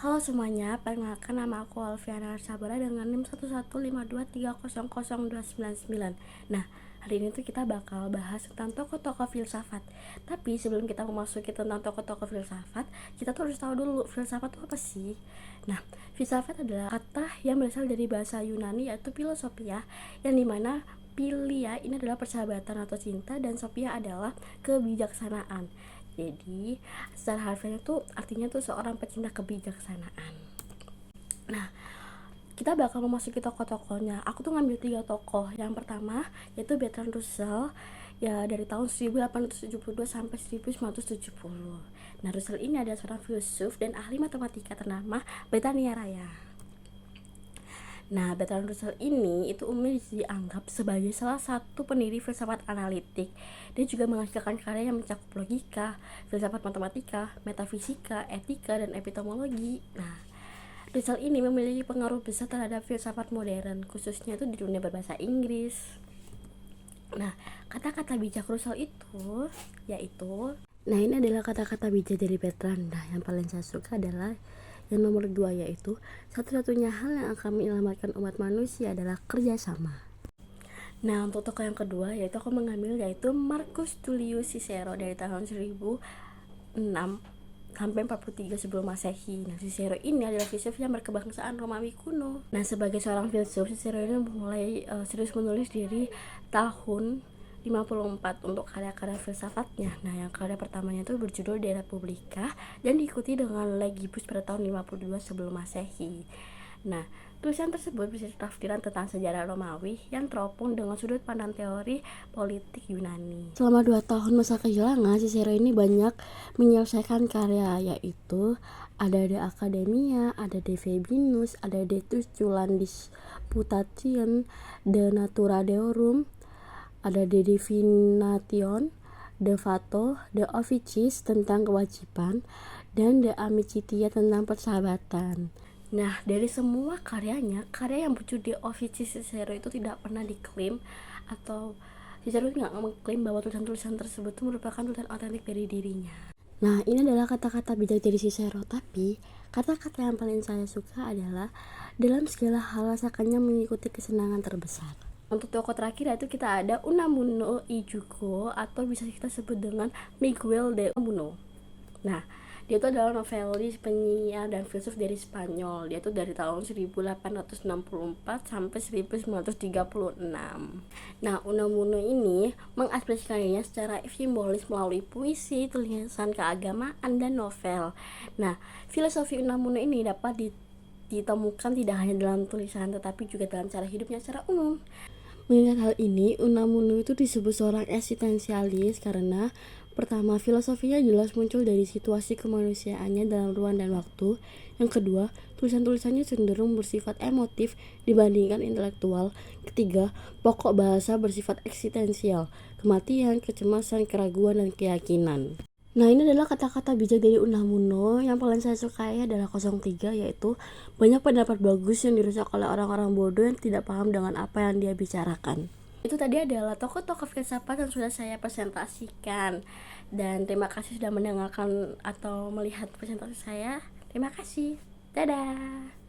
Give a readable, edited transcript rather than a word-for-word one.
Halo semuanya, perkenalkan nama aku Alfiana Sabara dengan NIM 11523000299. Nah, hari ini tuh kita bakal bahas tentang tokoh-tokoh filsafat. Tapi sebelum kita memasuki tentang tokoh-tokoh filsafat, kita tuh harus tahu dulu filsafat itu apa sih? Nah, filsafat adalah kata yang berasal dari bahasa Yunani yaitu philosophia, yang dimana philia ini adalah persahabatan atau cinta dan sophia adalah kebijaksanaan. Jadi secara harfiah itu artinya tuh seorang pecinta kebijaksanaan. Nah, kita bakal memasuki tokoh-tokohnya. Aku tuh ngambil 3 tokoh. Yang pertama yaitu Bertrand Russell, ya dari tahun 1872 sampai 1970. Nah, Russell ini adalah seorang filsuf dan ahli matematika ternama Britania Raya. Nah, Bertrand Russell ini itu umumnya dianggap sebagai salah satu pendiri filsafat analitik. Dia juga menghasilkan karya yang mencakup logika, filsafat matematika, metafisika, etika, dan epistemologi. Nah, Russell ini memiliki pengaruh besar terhadap filsafat modern, khususnya itu di dunia berbahasa Inggris. Nah, kata-kata bijak Russell itu yaitu, nah ini adalah kata-kata bijak dari Bertrand. Nah, yang paling saya suka adalah yang nomor 2, yaitu satu-satunya hal yang akan menyelamatkan umat manusia adalah kerjasama. Nah, untuk tokoh yang kedua yaitu aku mengambil yaitu Marcus Tullius Cicero dari tahun 1006 sampai 43 sebelum Masehi. Nah, Cicero ini adalah filsuf yang berkebangsaan Romawi kuno. Nah, sebagai seorang filsuf, Cicero ini mulai serius menulis dari tahun 54 untuk karya-karya filsafatnya. Nah, yang karya pertamanya itu berjudul De Republica dan diikuti dengan Legibus pada tahun 52 sebelum Masehi. Nah, tulisan tersebut berisi tafsiran tentang sejarah Romawi yang teropong dengan sudut pandang teori politik Yunani. Selama 2 tahun masa kehilangan, Cicero ini banyak menyelesaikan karya, yaitu ada De Academia, ada De Fabinus, ada De Tustulan Disputatione, De Natura Deorum, ada De Divination, De Fato, De Officiis tentang kewajiban, dan De Amicitia tentang persahabatan. Nah, dari semua karyanya, karya yang berjudul De Officiis Cicero itu tidak pernah diklaim atau Cicero nggak mengklaim bahwa tulisan-tulisan tersebut itu merupakan tulisan otentik dari dirinya. Nah, ini adalah kata-kata bijak dari Cicero, tapi kata-kata yang paling saya suka adalah dalam segala hal rasakannya mengikuti kesenangan terbesar. Untuk tokoh terakhir yaitu kita ada Unamuno Ijugo atau bisa kita sebut dengan Miguel de Unamuno. Nah, dia itu adalah novelis, penyiar, dan filsuf dari Spanyol. Dia itu dari tahun 1864 sampai 1936. Nah, Unamuno ini mengekspresikannya secara simbolis melalui puisi, tulisan keagamaan, dan novel. Nah, filosofi Unamuno ini dapat ditemukan tidak hanya dalam tulisan tetapi juga dalam cara hidupnya secara umum. Mengingat hal ini, Unamuno itu disebut seorang eksistensialis karena pertama, filosofinya jelas muncul dari situasi kemanusiaannya dalam ruang dan waktu. Yang kedua, tulisan-tulisannya cenderung bersifat emotif dibandingkan intelektual. Ketiga, pokok bahasa bersifat eksistensial, kematian, kecemasan, keraguan, dan keyakinan. Nah, ini adalah kata-kata bijak dari Unamuno. Yang paling saya sukai adalah 03, yaitu banyak pendapat bagus yang dirusak oleh orang-orang bodoh yang tidak paham dengan apa yang dia bicarakan. Itu tadi adalah tokoh-tokoh filsafat yang sudah saya presentasikan. Dan terima kasih sudah mendengarkan atau melihat presentasi saya. Terima kasih. Dadah.